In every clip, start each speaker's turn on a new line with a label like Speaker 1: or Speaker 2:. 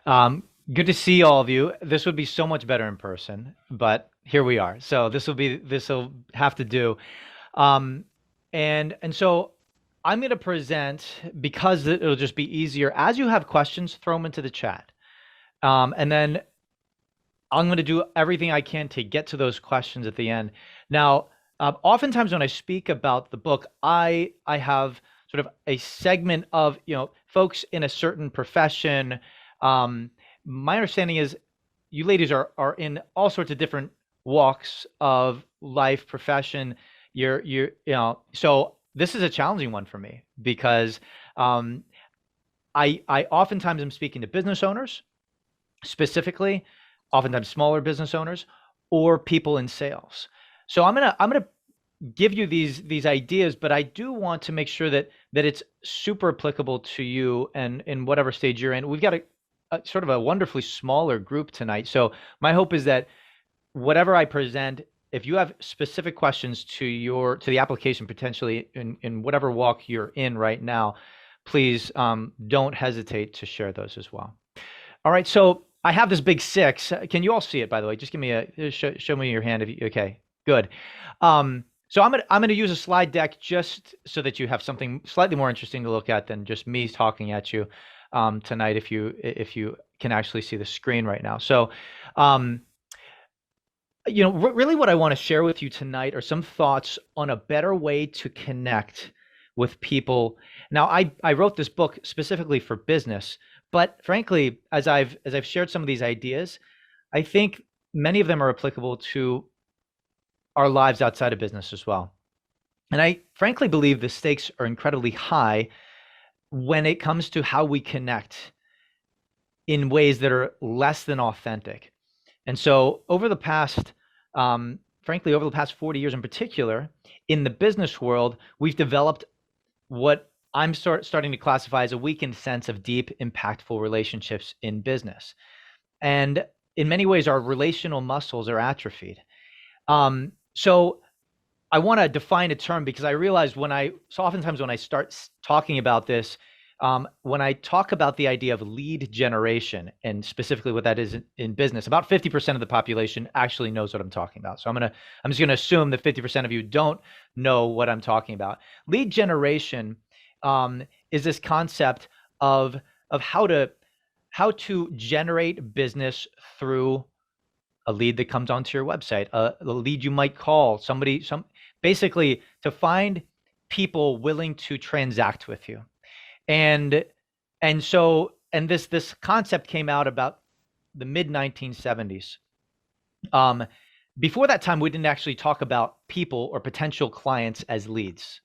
Speaker 1: Um, Good to see all of you. This would be so much better in person, but here we are. So this will have to do. Um, and so I'm going to present because it'll just be easier. As you have questions, throw them into the chat. And then I'm going to do everything I can to get to those questions at the end. Now, oftentimes when I speak about the book, I have sort of a segment of folks in a certain profession. Um, my understanding is you ladies are in all sorts of different walks of life, profession. So this is a challenging one for me because um, I oftentimes am speaking to business owners specifically, oftentimes smaller business owners or people in sales. So I'm gonna give you these ideas, but I do want to make sure that it's super applicable to you and in whatever stage you're in. We've got a sort of a wonderfully smaller group tonight. So my hope is that whatever I present, if you have specific questions to the application potentially in whatever walk you're in right now, please don't hesitate to share those as well. All right, so I have this big six. Can you all see it, by the way? Just give me show me your hand if you, okay, good. So I'm gonna use a slide deck just so that you have something slightly more interesting to look at than just me talking at you tonight. If you can actually see the screen right now. So, um, really what I want to share with you tonight are some thoughts on a better way to connect with people. Now, I wrote this book specifically for business, but frankly, as I've shared some of these ideas, I think many of them are applicable to our lives outside of business as well. And I frankly believe the stakes are incredibly high when it comes to how we connect in ways that are less than authentic. And so frankly, over the past 40 years in particular, in the business world, we've developed what I'm starting to classify as a weakened sense of deep, impactful relationships in business. And in many ways, our relational muscles are atrophied. So I want to define a term because I realized so oftentimes when I start talking about this, when I talk about the idea of lead generation and specifically what that is in business, about 50% of the population actually knows what I'm talking about. So I'm just going to assume that 50% of you don't know what I'm talking about. Lead generation is this concept of how to generate business through a lead that comes onto your website, a lead you might call basically to find people willing to transact with you. And this concept came out about the mid 1970s. Before that time, we didn't actually talk about people or potential clients as leads.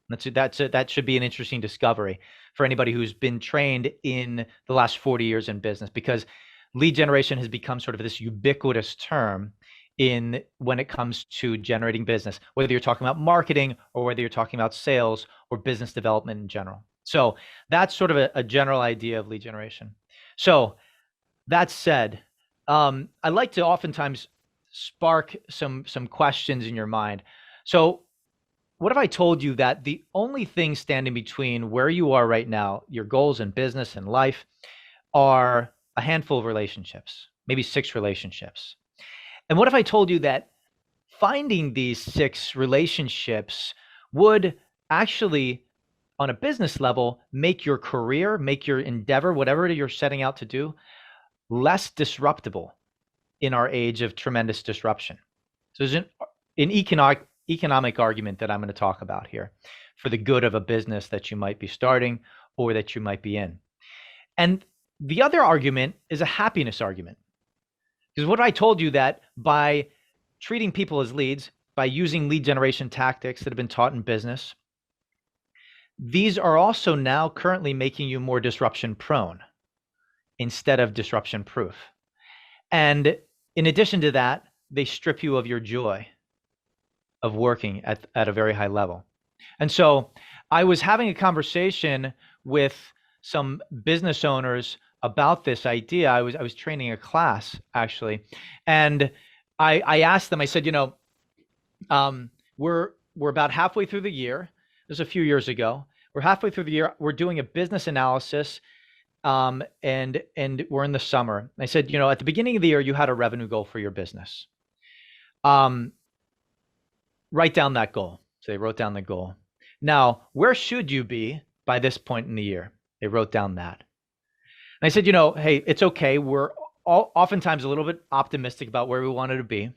Speaker 1: That should be an interesting discovery for anybody who's been trained in the last 40 years in business, because lead generation has become sort of this ubiquitous term when it comes to generating business, whether you're talking about marketing or whether you're talking about sales or business development in general. So that's sort of a general idea of lead generation. So that said, I like to oftentimes spark some questions in your mind. So what if I told you that the only thing standing between where you are right now, your goals in business and life, are a handful of relationships, maybe 6 relationships? And what if I told you that finding these 6 relationships would actually, on a business level, make your career, make your endeavor, whatever you're setting out to do, less disruptible in our age of tremendous disruption? So there's an economic argument that I'm going to talk about here for the good of a business that you might be starting or that you might be in. And the other argument is a happiness argument. Because what if I told you that by treating people as leads, by using lead generation tactics that have been taught in business, these are also now currently making you more disruption prone instead of disruption proof. And in addition to that, they strip you of your joy of working at a very high level. And so I was having a conversation with some business owners about this idea. I was training a class actually, and I asked them. I said, we're about halfway through the year. This was a few years ago. We're halfway through the year. We're doing a business analysis and we're in the summer. I said, at the beginning of the year, you had a revenue goal for your business. Um, Write down that goal. So they wrote down the goal. Now, where should you be by this point in the year? They wrote down that. And I said, hey, it's okay. We're oftentimes a little bit optimistic about where we wanted to be.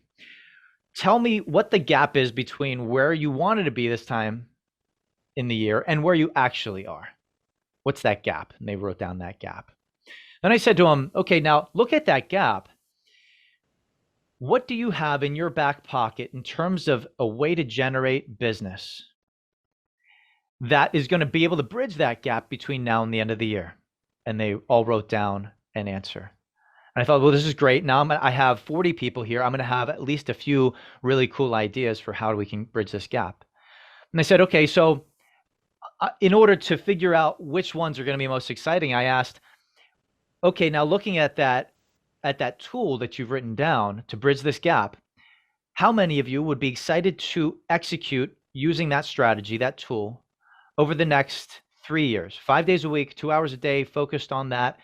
Speaker 1: Tell me what the gap is between where you wanted to be this time in the year and where you actually are. What's that gap? And they wrote down that gap. And I said to them, okay, now look at that gap. What do you have in your back pocket in terms of a way to generate business that is going to be able to bridge that gap between now and the end of the year? And they all wrote down an answer. And I thought, well, this is great. Now I have 40 people here. I'm going to have at least a few really cool ideas for how we can bridge this gap. And I said, okay, so in order to figure out which ones are going to be most exciting, I asked, okay, now looking at that tool that you've written down to bridge this gap, how many of you would be excited to execute using that strategy, that tool, over the next 3 years, 5 days a week, 2 hours a day, focused on that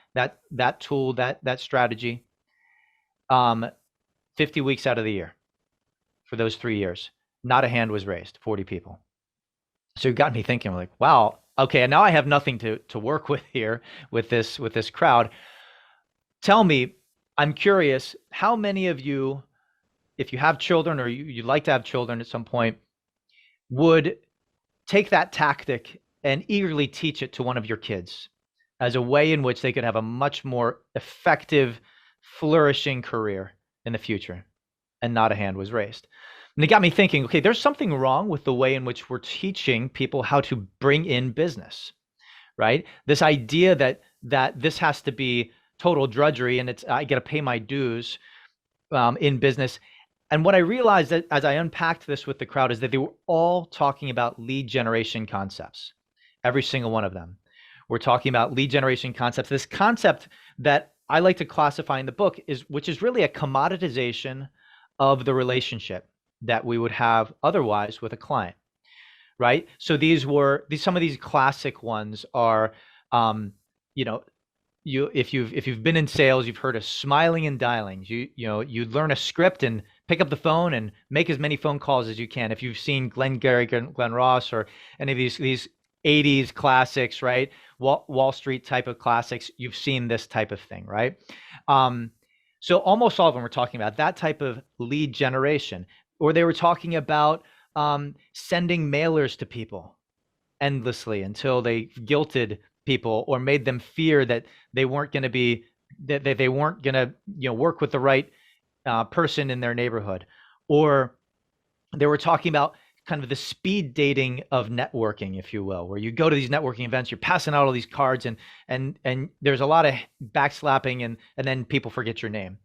Speaker 1: tool, that strategy, 50 weeks out of the year for those 3 years? Not a hand was raised, 40 people. So it got me thinking, like, wow, okay, and now I have nothing to work with here with this crowd. Tell me, I'm curious, how many of you, if you have children or you'd like to have children at some point, would take that tactic and eagerly teach it to one of your kids as a way in which they could have a much more effective, flourishing career in the future? And not a hand was raised. And it got me thinking, okay, there's something wrong with the way in which we're teaching people how to bring in business, right? This idea that this has to be total drudgery and I got to pay my dues in business. And what I realized that as I unpacked this with the crowd is that they were all talking about lead generation concepts. Every single one of them. We're talking about lead generation concepts. This concept that I like to classify in the book which is really a commoditization of the relationship that we would have otherwise with a client, right? So some of these classic ones are, if you've been in sales, you've heard of smiling and dialing. You learn a script and pick up the phone and make as many phone calls as you can. If you've seen Glengarry Glen Ross or any of these 80s classics, right? Wall Street type of classics, you've seen this type of thing, right? So almost all of them were talking about that type of lead generation, or they were talking about sending mailers to people endlessly until they guilted people or made them fear that they weren't going to be that they weren't going to work with the right person in their neighborhood. Or they were talking about kind of the speed dating of networking, if you will, where you go to these networking events, you're passing out all these cards and there's a lot of backslapping and then people forget your name.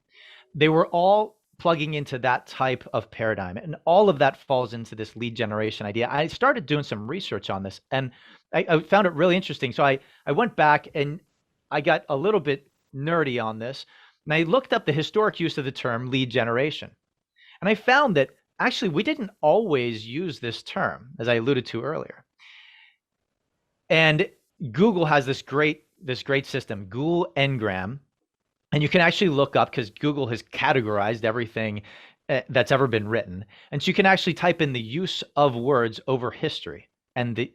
Speaker 1: They were all plugging into that type of paradigm, and all of that falls into this lead generation idea. I started doing some research on this and I found it really interesting. So I went back and I got a little bit nerdy on this, and I looked up the historic use of the term lead generation. And I found that actually we didn't always use this term, as I alluded to earlier. And Google has this great system, Google Ngram, and you can actually look up, because Google has categorized everything that's ever been written. And so you can actually type in the use of words over history and the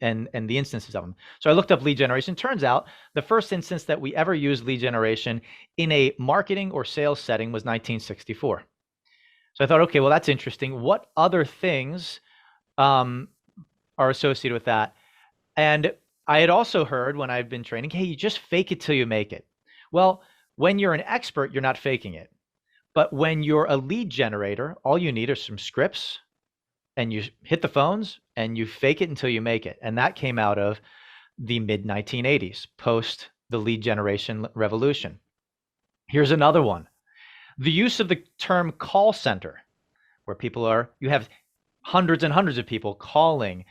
Speaker 1: instances of them. So I looked up lead generation. Turns out the first instance that we ever used lead generation in a marketing or sales setting was 1964. So I thought, okay, well, that's interesting. What other things are associated with that? And I had also heard when I've been training, hey, you just fake it till you make it. Well, when you're an expert, you're not faking it. But when you're a lead generator, all you need are some scripts, and you hit the phones and you fake it until you make it. And that came out of the mid 1980s, post the lead generation revolution. Here's another one. The use of the term call center, where you have hundreds and hundreds of people calling,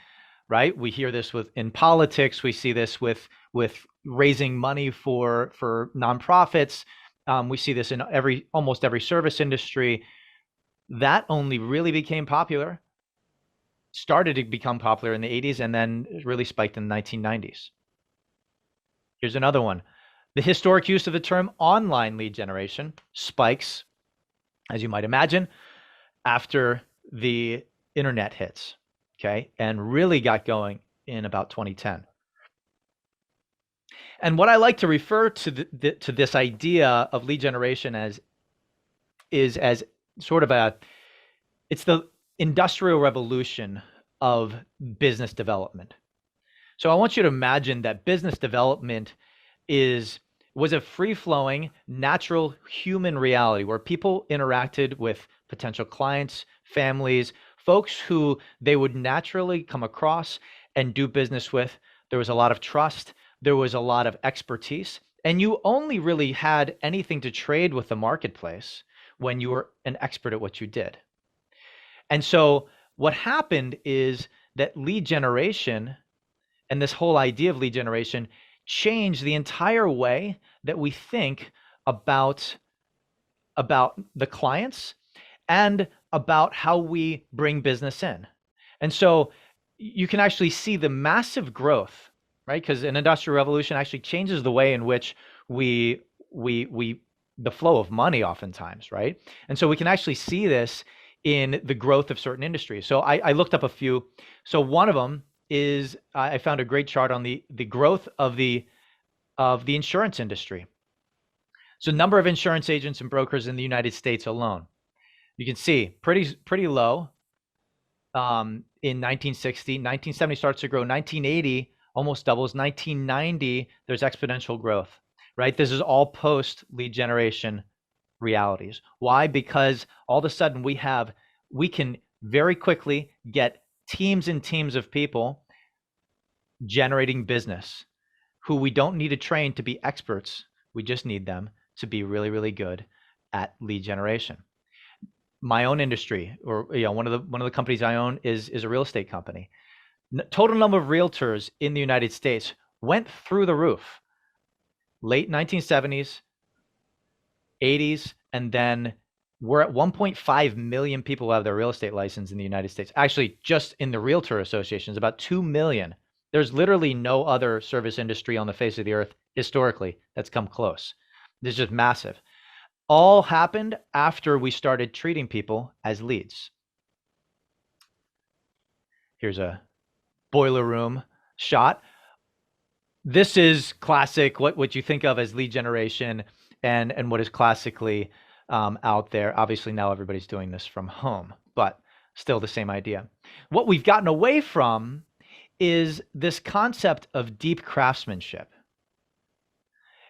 Speaker 1: right? We hear this in politics. We see this with raising money for nonprofits. We see this in almost every service industry. That only really became popular, started to become popular in the 80s, and then really spiked in the 1990s. Here's another one. The historic use of the term online lead generation spikes, as you might imagine, after the internet hits, okay, and really got going in about 2010. And what I like to refer to to this idea of lead generation as sort of it's the industrial revolution of business development. So I want you to imagine that business development was a free-flowing, natural human reality where people interacted with potential clients, families, folks who they would naturally come across and do business with. There was a lot of trust. There was a lot of expertise. And you only really had anything to trade with the marketplace when you were an expert at what you did. And so what happened is that lead generation and this whole idea of lead generation changed the entire way that we think about the clients and about how we bring business in. And so you can actually see the massive growth, right? Because an industrial revolution actually changes the way in which we the flow of money oftentimes, right? And so we can actually see this in the growth of certain industries. So I looked up a few. So one of them is I found a great chart on the growth of the insurance industry. So number of insurance agents and brokers in the United States alone. You can see pretty low in 1960. 1970 starts to grow. 1980 almost doubles. 1990 there's exponential growth, right? This is all post lead generation realities. Why? Because all of a sudden we can very quickly get teams and teams of people generating business who we don't need to train to be experts. We just need them to be really, really good at lead generation. My own industry, or one of the companies I own is a real estate company. Total number of realtors in the United States went through the roof. Late 1970s, 80s, and then we're at 1.5 million people who have their real estate license in the United States. Actually, just in the realtor associations, about 2 million. There's literally no other service industry on the face of the earth historically that's come close. This is just massive. All happened after we started treating people as leads. Here's a boiler room shot. This is classic, what you think of as lead generation and what is classically out there. Obviously now everybody's doing this from home, but still the same idea. What we've gotten away from is this concept of deep craftsmanship.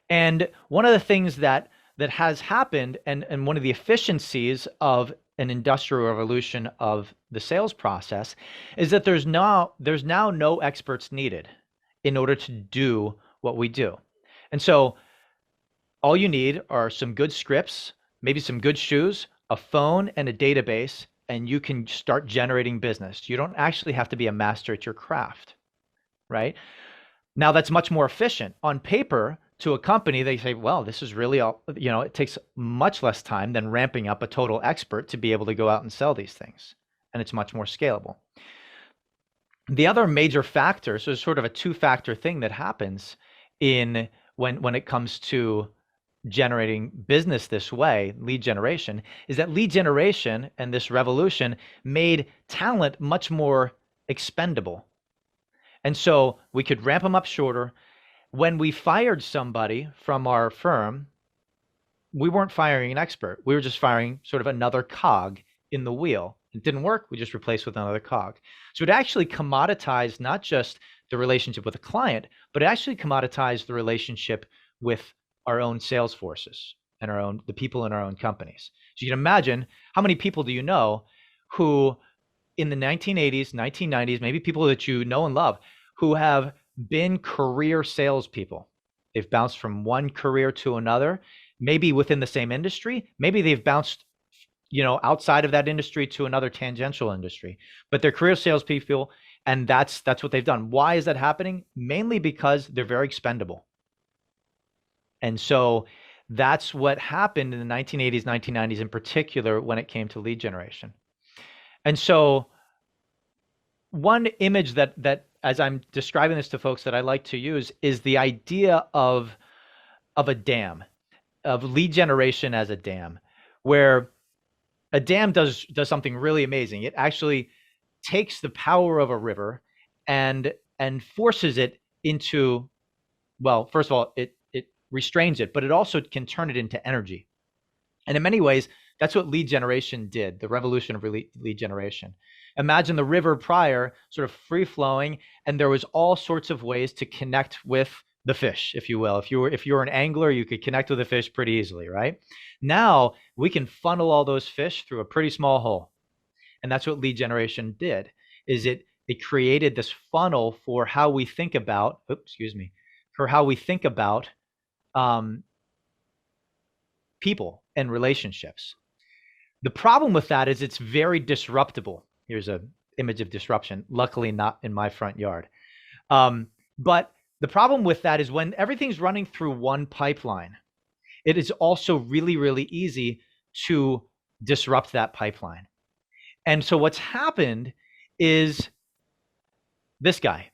Speaker 1: And one of the things that has happened and one of the efficiencies of an industrial revolution of the sales process is that there's now no experts needed in order to do what we do. And so all you need are some good scripts, maybe some good shoes, a phone, and a database, and you can start generating business. You don't actually have to be a master at your craft, right? Now that's much more efficient. On paper, to a company, they say, well, this is really all, it takes much less time than ramping up a total expert to be able to go out and sell these things. And it's much more scalable. The other major factor, so it's sort of a two-factor thing that happens in when it comes to generating business this way, lead generation, is that lead generation and this revolution made talent much more expendable. And so we could ramp them up shorter. When we fired somebody from our firm, we weren't firing an expert. We were just firing sort of another cog in the wheel. It didn't work. We just replaced with another cog. So it actually commoditized not just the relationship with the client, but it actually commoditized the relationship with our own sales forces and the people in our own companies. So you can imagine how many people do you know who in the 1980s, 1990s, maybe people that you know and love, who have been career salespeople. They've bounced from one career to another, maybe within the same industry. Maybe they've bounced, outside of that industry to another tangential industry, but they're career salespeople, and that's what they've done. Why is that happening? Mainly because they're very expendable. And so that's what happened in the 1980s, 1990s in particular when it came to lead generation. And so one image that as I'm describing this to folks that I like to use is the idea of of a dam, of lead generation as a dam, where a dam does something really amazing. It actually takes the power of a river and forces it into, well, first of all, it restrains it, but it also can turn it into energy. And in many ways, that's what lead generation did, the revolution of lead generation. Imagine the river prior, sort of free flowing, and there was all sorts of ways to connect with the fish, if you will. If you were an angler, you could connect with the fish pretty easily, right? Now we can funnel all those fish through a pretty small hole. And that's what lead generation did, is it created this funnel for how we think about, for how we think about um, people and relationships. The problem with that is it's very disruptible. Here's a image of disruption, luckily not in my front yard. But the problem with that is when everything's running through one pipeline, it is also really, really easy to disrupt that pipeline. And so what's happened is this guy.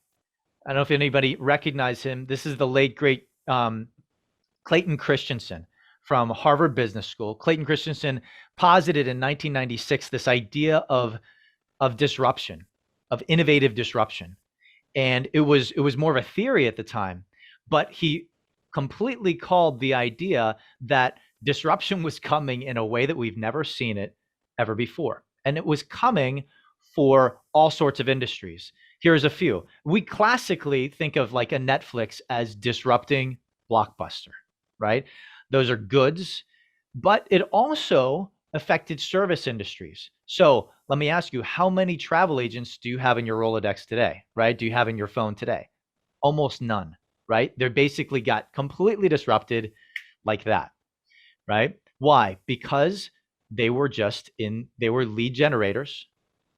Speaker 1: I don't know if anybody recognizes him. This is the late, great Clayton Christensen from Harvard Business School. Clayton Christensen posited in 1996 this idea of disruption, of innovative disruption. And it was more of a theory at the time, but he completely called the idea that disruption was coming in a way that we've never seen it ever before. And it was coming for all sorts of industries. Here's a few. We classically think of like a Netflix as disrupting Blockbuster, right? Those are goods, but it also affected service industries. So let me ask you, how many travel agents do you have in your Rolodex today, right? Do you have in your phone today? Almost none, right? They're basically got completely disrupted like that, right? Why? Because they were lead generators.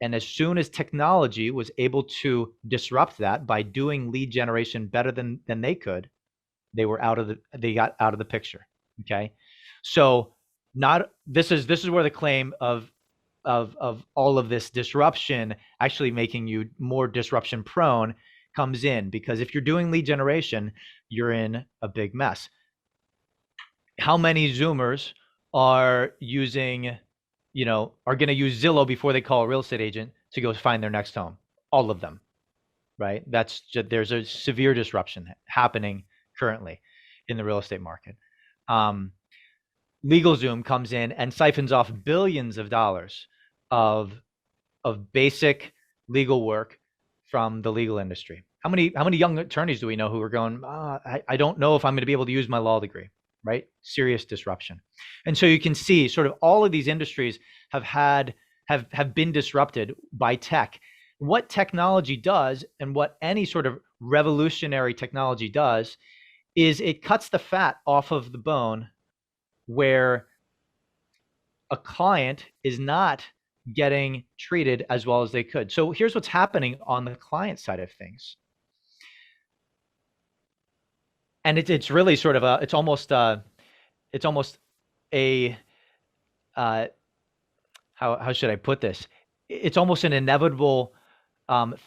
Speaker 1: And as soon as technology was able to disrupt that by doing lead generation better than they could, they got out of the picture. Okay. So this is where the claim of all of this disruption actually making you more disruption prone comes in, because if you're doing lead generation, you're in a big mess. How many Zoomers are using, are going to use Zillow before they call a real estate agent to go find their next home? All of them, right? There's a severe disruption happening currently in the real estate market. LegalZoom comes in and siphons off billions of dollars of basic legal work from the legal industry. How many young attorneys do we know who are going, I don't know if I'm going to be able to use my law degree, right? Serious disruption. And so you can see sort of all of these industries have been disrupted by tech. What technology does, and what any sort of revolutionary technology does, is it cuts the fat off of the bone where a client is not getting treated as well as they could. So here's what's happening on the client side of things. And it's really sort of it's almost a how should I put this? It's almost an inevitable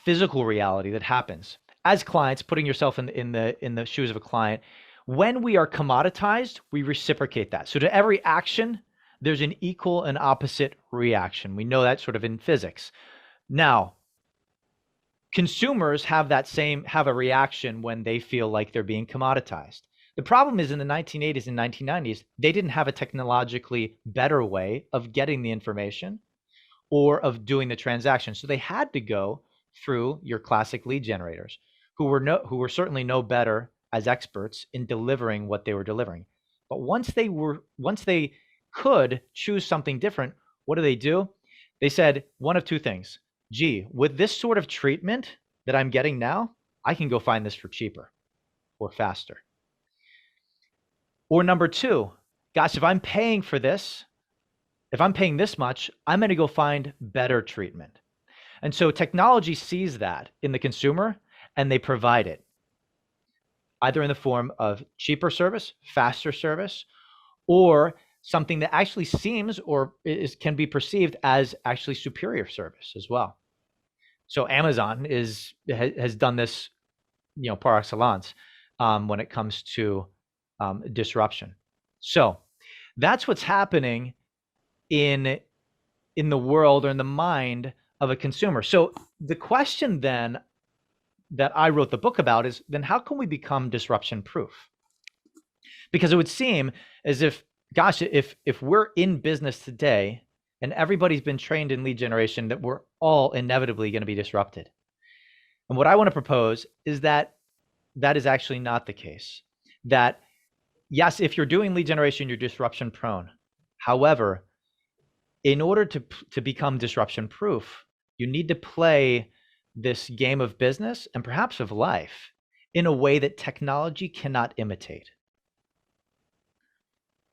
Speaker 1: physical reality that happens as clients. Putting yourself in the shoes of a client, when we are commoditized, we reciprocate that. So to every action, there's an equal and opposite reaction. We know that sort of in physics. Now, consumers have a reaction when they feel like they're being commoditized. The problem is in the 1980s and 1990s, they didn't have a technologically better way of getting the information or of doing the transaction. So they had to go through your classic lead generators who were certainly no better as experts in delivering what they were delivering. But once they could choose something different, what do? They said one of two things. Gee, with this sort of treatment that I'm getting now, I can go find this for cheaper or faster. Or number two, gosh, if I'm paying this much, I'm going to go find better treatment. And so technology sees that in the consumer and they provide it, either in the form of cheaper service, faster service, or something that actually seems or can be perceived as actually superior service as well. So Amazon has done this, par excellence, when it comes to disruption. So that's what's happening in the world or in the mind of a consumer. So the question then that I wrote the book about is, then how can we become disruption proof? Because it would seem as if, gosh, if we're in business today and everybody's been trained in lead generation, that we're all inevitably going to be disrupted. And what I want to propose is that that is actually not the case. That yes, if you're doing lead generation, you're disruption prone. However, in order to become disruption proof, you need to play this game of business and perhaps of life in a way that technology cannot imitate.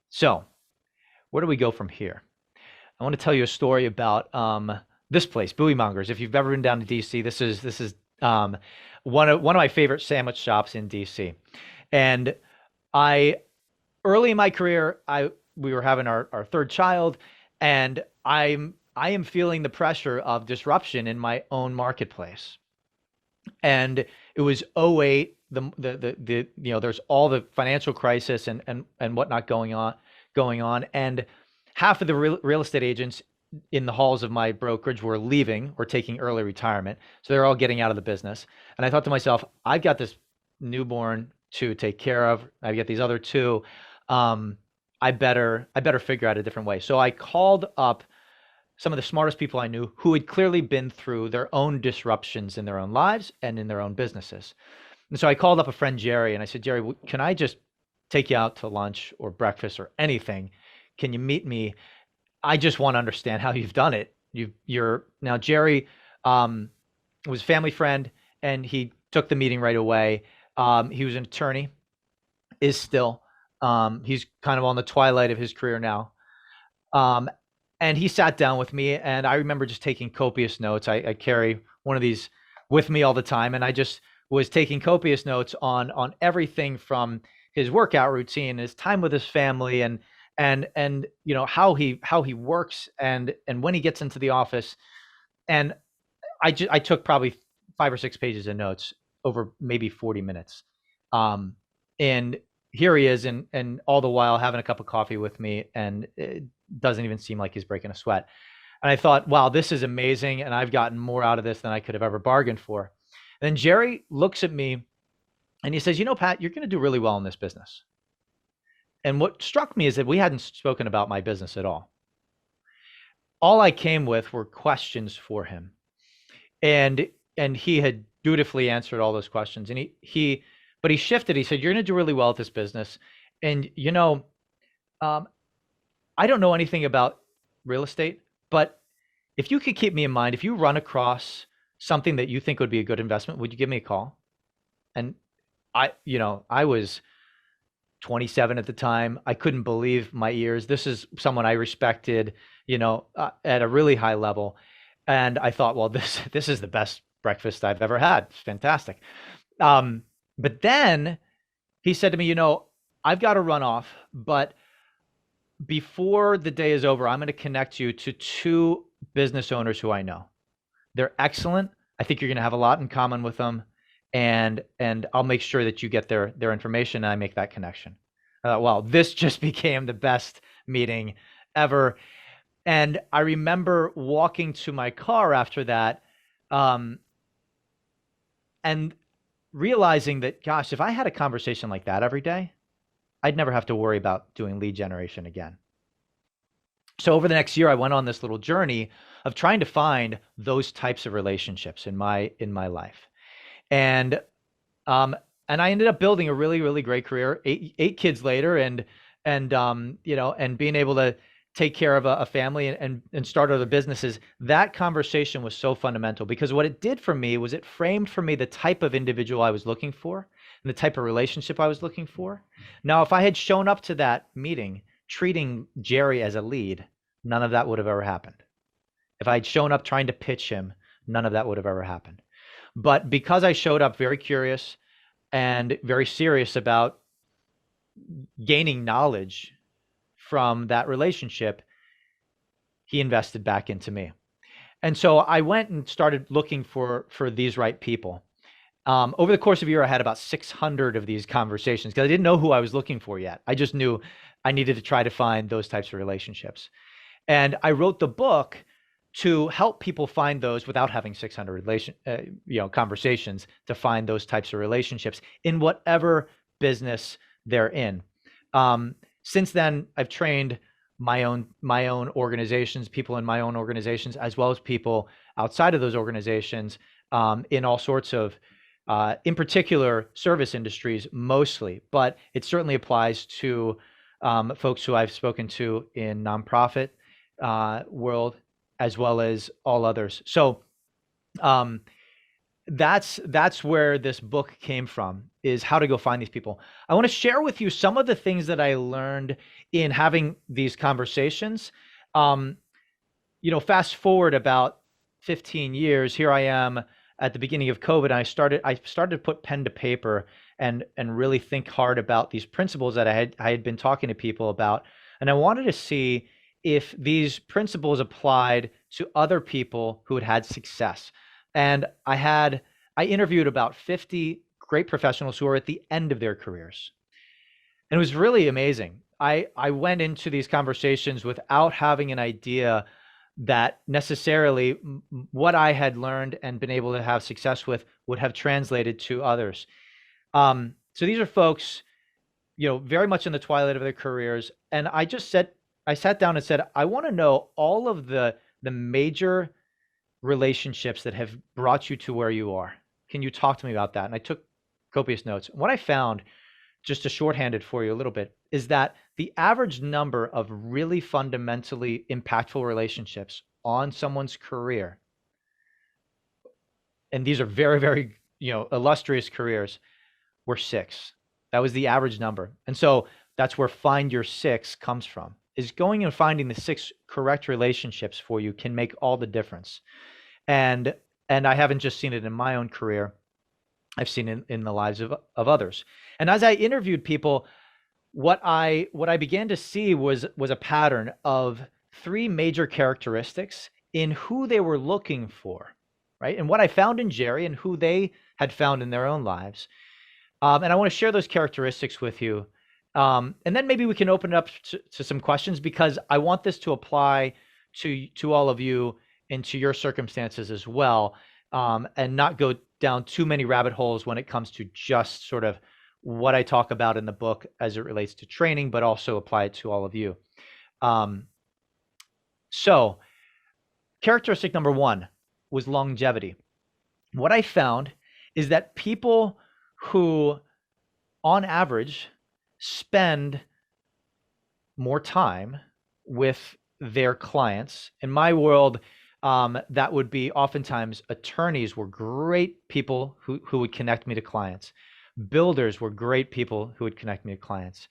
Speaker 1: So where do we go from here? I want to tell you a story about this place, Buoy Mongers. If you've ever been down to DC, this is one of my favorite sandwich shops in DC. And early in my career, we were having our third child, and I am feeling the pressure of disruption in my own marketplace. And it was '08. The there's all the financial crisis and whatnot going on, and half of the real estate agents in the halls of my brokerage were leaving or taking early retirement, so they're all getting out of the business. And I thought to myself, I've got this newborn to take care of. I've got these other two. I better figure out a different way. So I called up some of the smartest people I knew who had clearly been through their own disruptions in their own lives and in their own businesses. And so I called up a friend, Jerry, and I said, Jerry, can I just take you out to lunch or breakfast or anything? Can you meet me? I just want to understand how you've done it. You're now Jerry was a family friend, and he took the meeting right away. He was an attorney, is still. He's kind of on the twilight of his career now. And he sat down with me, and I remember just taking copious notes. I carry one of these with me all the time, and I just was taking copious notes on everything from his workout routine, his time with his family, and how he works and when he gets into the office. And I took probably 5 or 6 pages of notes over maybe 40 minutes. And here he is, and all the while having a cup of coffee with me, and it doesn't even seem like he's breaking a sweat. And I thought, wow, this is amazing, and I've gotten more out of this than I could have ever bargained for. And then Jerry looks at me and he says, Pat, you're going to do really well in this business. And what struck me is that we hadn't spoken about my business at all. All I came with were questions for him. And he had dutifully answered all those questions. And but he shifted. He said, you're going to do really well at this business. And, I don't know anything about real estate, but if you could keep me in mind, if you run across something that you think would be a good investment, would you give me a call? And I was 27 at the time. I couldn't believe my ears. This is someone I respected, at a really high level. And I thought, well, this is the best breakfast I've ever had. It's fantastic. But then he said to me, I've got to run off, but before the day is over, I'm going to connect you to 2 business owners who I know. They're excellent. I think you're going to have a lot in common with them. And I'll make sure that you get their information, and I make that connection. Well, this just became the best meeting ever. And I remember walking to my car after that, and realizing that, gosh, if I had a conversation like that every day, I'd never have to worry about doing lead generation again. So over the next year, I went on this little journey of trying to find those types of relationships in my life. And I ended up building a really, really great career, eight kids later, and being able to take care of a family and start other businesses. That conversation was so fundamental, because what it did for me was it framed for me the type of individual I was looking for and the type of relationship I was looking for. Now, if I had shown up to that meeting treating Jerry as a lead, none of that would have ever happened. If I had shown up trying to pitch him, none of that would have ever happened. But because I showed up very curious and very serious about gaining knowledge from that relationship, he invested back into me. And so I went and started looking for these right people. Over the course of a year, I had about 600 of these conversations because I didn't know who I was looking for yet. I just knew I needed to try to find those types of relationships. And I wrote the book to help people find those without having 600 conversations, to find those types of relationships in whatever business they're in. Since then, I've trained my own organizations, people in my own organizations, as well as people outside of those organizations, in all sorts of, in particular, service industries mostly, but it certainly applies to folks who I've spoken to in nonprofit world, as well as all others. So that's where this book came from, is how to go find these people. I want to share with you some of the things that I learned in having these conversations. Fast forward about 15 years, here I am at the beginning of COVID, and I started to put pen to paper and really think hard about these principles that I had been talking to people about. And I wanted to see if these principles applied to other people who had had success. And I interviewed about 50 great professionals who are at the end of their careers. And it was really amazing. I went into these conversations without having an idea that necessarily what I had learned and been able to have success with would have translated to others. So these are folks, very much in the twilight of their careers. And I sat down and said, I want to know all of the major relationships that have brought you to where you are. Can you talk to me about that? And I took copious notes. What I found, just to shorthand it for you a little bit, is that the average number of really fundamentally impactful relationships on someone's career, and these are very, very, illustrious careers, were 6. That was the average number. And so that's where Find Your 6 comes from, is going and finding the 6 correct relationships for you can make all the difference. And I haven't just seen it in my own career. I've seen it in the lives of others. And as I interviewed people, what I began to see was a pattern of 3 major characteristics in who they were looking for, right? And what I found in Jerry and who they had found in their own lives. And I want to share those characteristics with you. And then maybe we can open it up to some questions, because I want this to apply to all of you and to your circumstances as well, and not go down too many rabbit holes when it comes to just sort of what I talk about in the book as it relates to training, but also apply it to all of you. So characteristic number 1 was longevity. What I found is that people who, on average, spend more time with their clients. In my world, that would be oftentimes attorneys were great people who would connect me to clients. Builders were great people who would connect me to clients.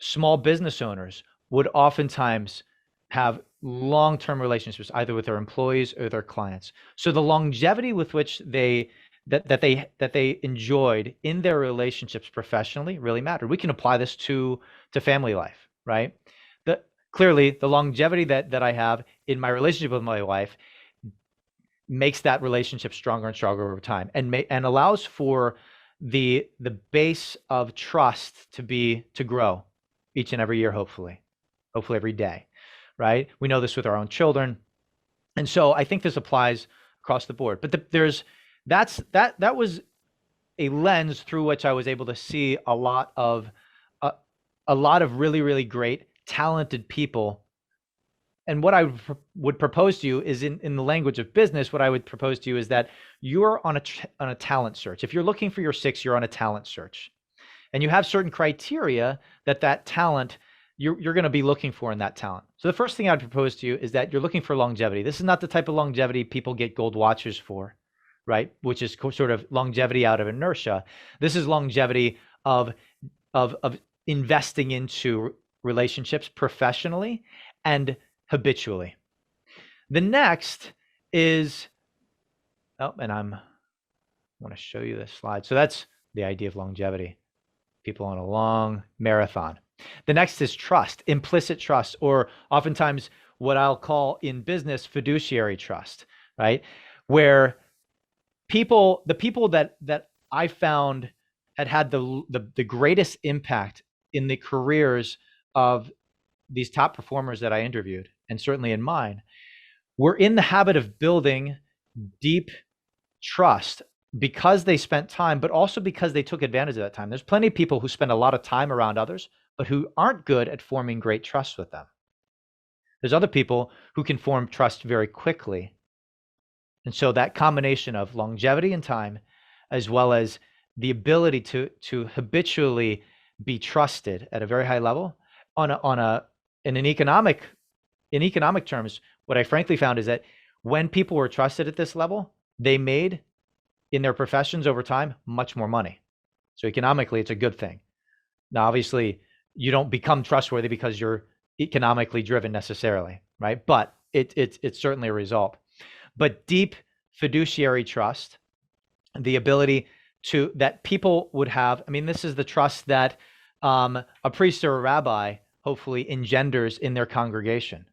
Speaker 1: Small business owners would oftentimes have long-term relationships either with their employees or their clients. So the longevity with which they enjoyed in their relationships professionally really mattered. We can apply this to family life, right? Clearly, the longevity that I have in my relationship with my wife makes that relationship stronger and stronger over time, and allows for the base of trust to grow each and every year, hopefully every day, right? We know this with our own children, and so I think this applies across the board. But that was a lens through which I was able to see a lot of really, really great, talented people. And what I would propose to you is, in the language of business, what I would propose to you is that you're on a talent search. If you're looking for your 6, you're on a talent search, and you have certain criteria that talent you're going to be looking for in that talent. So the first thing I'd propose to you is that you're looking for longevity. This is not the type of longevity people get gold watches for, right? Which is sort of longevity out of inertia. This is longevity of investing into relationships professionally and habitually. The next is, and I want to show you this slide. So that's the idea of longevity, people on a long marathon. The next is trust, implicit trust, or oftentimes what I'll call in business fiduciary trust, right? Where the people that I found had the greatest impact in the careers of these top performers that I interviewed, and certainly in mine, were in the habit of building deep trust because they spent time, but also because they took advantage of that time. There's plenty of people who spend a lot of time around others, but who aren't good at forming great trust with them. There's other people who can form trust very quickly. And so that combination of longevity and time, as well as the ability to habitually be trusted at a very high level in economic terms, what I frankly found is that when people were trusted at this level, they made in their professions over time much more money. So economically, it's a good thing. Now, obviously, you don't become trustworthy because you're economically driven necessarily, right? But it's certainly a result. But deep fiduciary trust, the ability that people would have. I mean, this is the trust that a priest or a rabbi hopefully engenders in their congregation,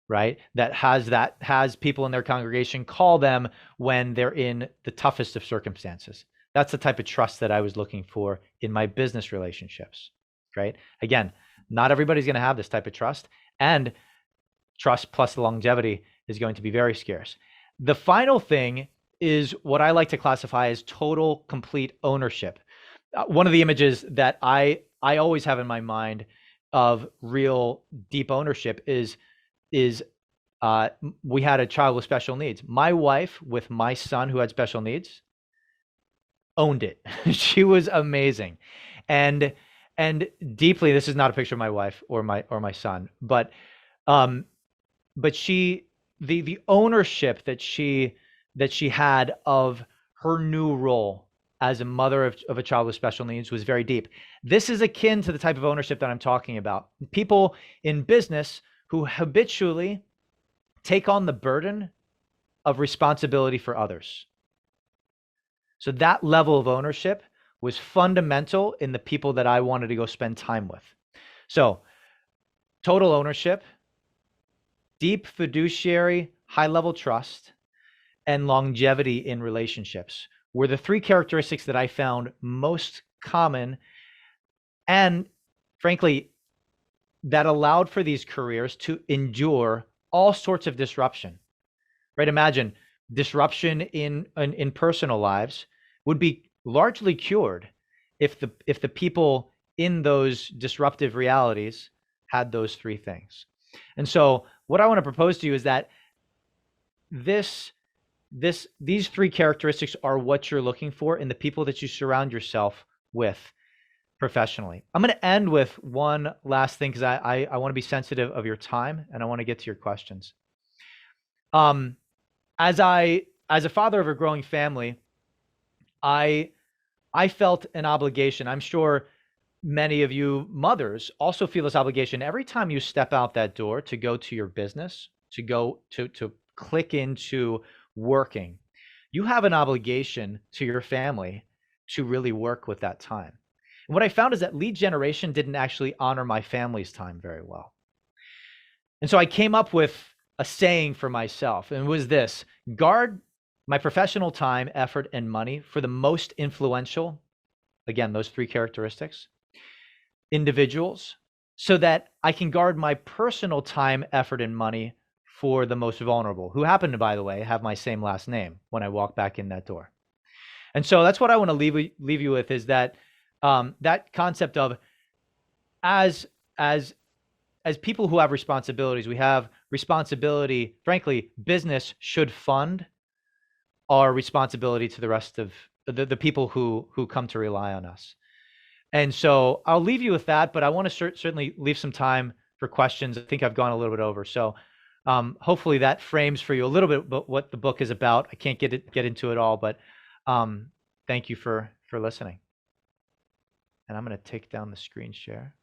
Speaker 1: right? That has people in their congregation call them when they're in the toughest of circumstances. That's the type of trust that I was looking for in my business relationships, right? Again, not everybody's going to have this type of trust, and trust plus longevity is going to be very scarce. The final thing is what I like to classify as total, complete ownership. One of the images that I always have in my mind of real deep ownership is we had a child with special needs. My wife with my son who had special needs owned it. She was amazing. And deeply, this is not a picture of my wife or my son, but she, the ownership that she had of her new role as a mother of a child with special needs was very deep. This is akin to the type of ownership that I'm talking about. People in business who habitually take on the burden of responsibility for others. So that level of ownership was fundamental in the people that I wanted to go spend time with. So total ownership, deep fiduciary, high-level trust, and longevity in relationships were the three characteristics that I found most common, and frankly, that allowed for these careers to endure all sorts of disruption, right? Imagine disruption in personal lives would be largely cured if the people in those disruptive realities had those three things. And so what I want to propose to you is that these three characteristics are what you're looking for in the people that you surround yourself with professionally. I'm going to end with one last thing because I want to be sensitive of your time and I want to get to your questions. As a father of a growing family, I felt an obligation. I'm sure many of you mothers also feel this obligation every time you step out that door to go to your business, to go to click into working. You have an obligation to your family to really work with that time. And what I found is that lead generation didn't actually honor my family's time very well. And so I came up with a saying for myself, and it was this: guard my professional time, effort, and money for the most influential, again, those three characteristics, individuals, so that I can guard my personal time, effort, and money for the most vulnerable, who happen to, by the way, have my same last name when I walk back in that door. And so that's what I want to leave you with, is that that concept of as people who have responsibilities, we have responsibility. Frankly, business should fund our responsibility to the rest of the people who come to rely on us. And so I'll leave you with that, but I want to certainly leave some time for questions. I think I've gone a little bit over. So hopefully that frames for you a little bit about what the book is about. I can't get into it all, but thank you for listening. And I'm going to take down the screen share.